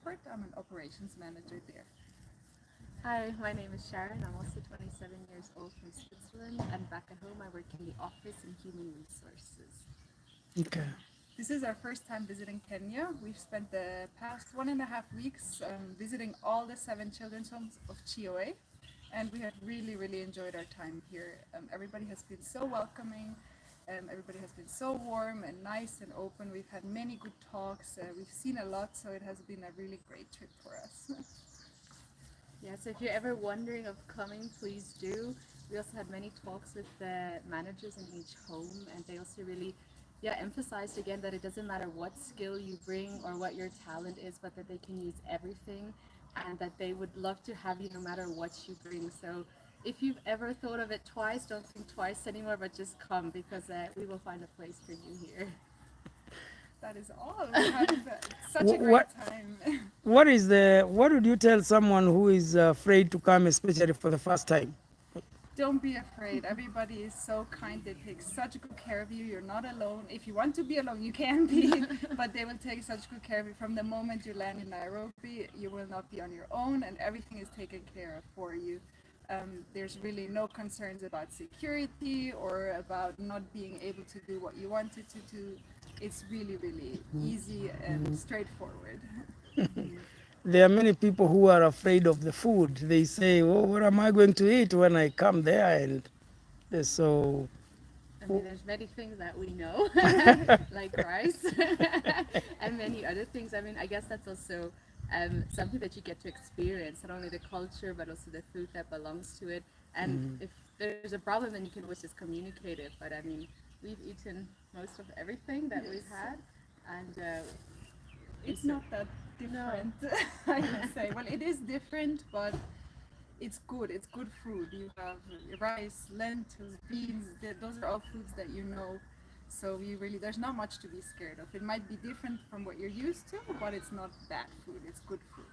airport. I'm an operations manager there. Hi, my name is Sharon. I'm also 27 years old from Switzerland, and back at home I work in the office in human resources. Okay. This is our first time visiting Kenya. We've spent the past 1.5 weeks visiting all the 7 children's homes of Chioe, and we have really, really enjoyed our time here. Everybody has been so welcoming. Everybody has been so warm and nice and open. We've had many good talks. We've seen a lot, so it has been a really great trip for us. Yeah, so if you're ever wondering of coming, please do. We also had many talks with the managers in each home, and they also really, emphasized again that it doesn't matter what skill you bring or what your talent is, but that they can use everything, and that they would love to have you no matter what you bring. So if you've ever thought of it twice, don't think twice anymore, but just come because we will find a place for you here. That is all. We had such a Wh- great What time. what would you tell someone who is afraid to come, especially for the first time? Don't be afraid. Everybody is so kind. They take such good care of you. You're not alone. If you want to be alone, you can be, but they will take such good care of you. From the moment you land in Nairobi, you will not be on your own, and everything is taken care of for you. There's really no concerns about security or about not being able to do what you wanted to do. It's really, really easy and straightforward. There are many people who are afraid of the food. They say, "Oh, what am I going to eat when I come there?" And so, I mean, there's many things that we know, like rice, and many other things. I mean, I guess that's also something that you get to experience, not only the culture, but also the food that belongs to it. And if there's a problem, then you can always just communicate it. But I mean, we've eaten most of everything that we've Yes. had, and It's not that no. different, I would say. Well, it is different, but it's good. It's good food. You have rice, lentils, beans. Those are all foods that you know. So you really, there's not much to be scared of. It might be different from what you're used to, but it's not bad food. It's good food.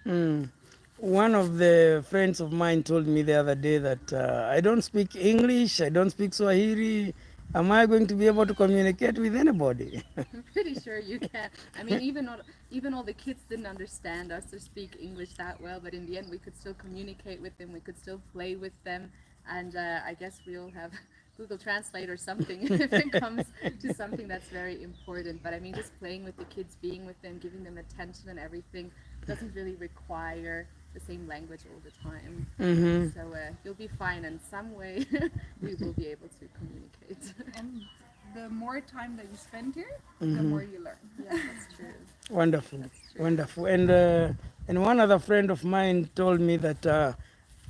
mm, one of the friends of mine told me the other day that I don't speak English, I don't speak Swahili. Am I going to be able to communicate with anybody? I'm pretty sure you can. I mean, even all the kids didn't understand us or speak English that well, but in the end, we could still communicate with them. We could still play with them, and I guess we'll have Google Translate or something if it comes to something that's very important. But I mean, just playing with the kids, being with them, giving them attention and everything doesn't really require the same language all the time. Hmm. So you'll be fine in some way. We will be able to communicate. And the more time that you spend here, the more you learn. Yeah, that's true. Wonderful, That's true. wonderful. And one other friend of mine told me that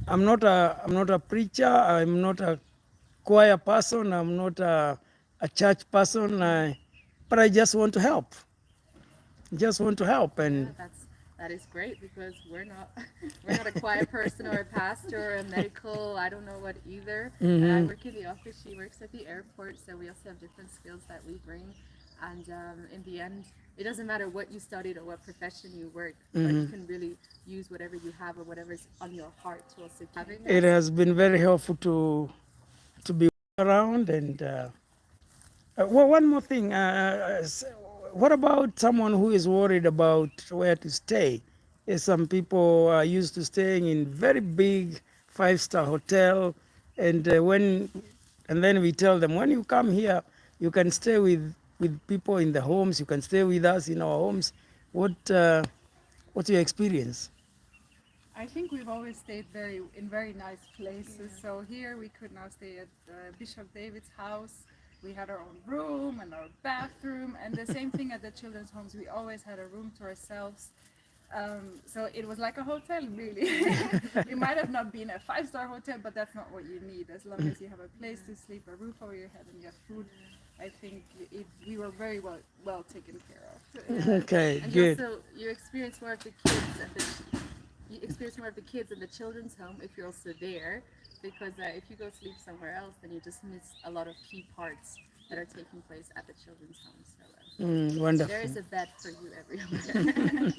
I'm not a preacher. I'm not a choir person. I'm not a church person. But I just want to help. Just want to help. Yeah, And that is great because we're not we're not a quiet person or a pastor or a medical. I don't know what either. And I mhm, work in the office. She works at the airport, so we also have different skills that we bring. And in the end, it doesn't matter what you studied or what profession you work, but you mhm. can really use whatever you have or whatever's on your heart to also having It us. has been very helpful to be around. And one more thing. What about someone who is worried about where to stay? Some people are used to staying in very big five-star hotel, and and then we tell them when you come here, you can stay with people in the homes. You can stay with us in our homes. What's your experience? I think we've always stayed in very nice places. So here we could now stay at Bishop David's house. We had our own room and our bathroom, and the same thing at the children's homes. We always had a room to ourselves. So it was like a hotel, really. It might have not been a five-star hotel, but that's not what you need. As long as you have a place to sleep, a roof over your head, and you have food, I think we were very well taken care of. Yeah, Okay, and good. you experience more of the kids at the you experience more of the kids in the children's home if you're also there, because if you go sleep somewhere else, then you just miss a lot of key parts that are taking place at the children's home. So there Wonderful. is a bed for you everywhere.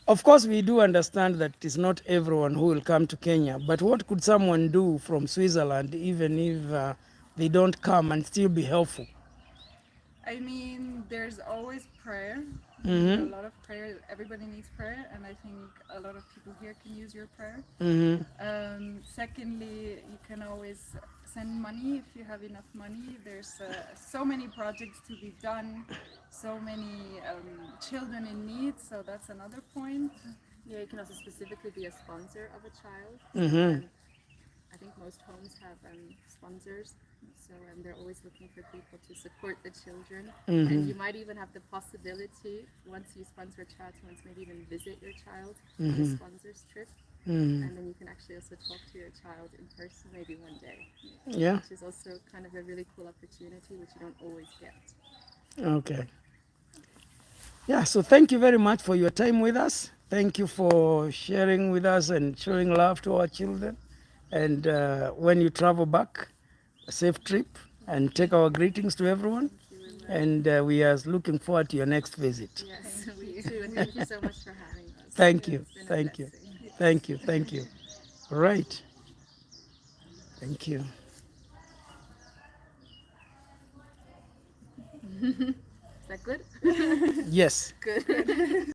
Of course, we do understand that it's not everyone who will come to Kenya, but what could someone do from Switzerland, even if they don't come, and still be helpful? I mean, there's always prayer. We need Mhm. a lot of prayer. Everybody needs prayer, and I think a lot of people here can use your prayer. Mhm. Secondly, you can always send money if you have enough money. There's so many projects to be done, so many children in need, so that's another point. Yeah, you can also specifically be a sponsor of a child. Mhm. I think most homes have sponsors, so they're always looking for people to support the children. And you might even have the possibility, once you sponsor a child, to once maybe even visit your child on a sponsor's trip. Mhm. And then you can actually also talk to your child in person maybe one day, Yeah. which is also kind of a really cool opportunity, which you don't always get. Okay. Yeah, so thank you very much for your time with us. Thank you for sharing with us and showing love to our children. And when you travel back, a safe trip, and take our greetings to everyone. Thank you, Lila. And we are looking forward to your next visit. Yes, we too. And thank you so much for having us. Thank you. It's been a Thank you. blessing. Thank you. Thank you. All right. Thank you. Is that good? Yes. Good.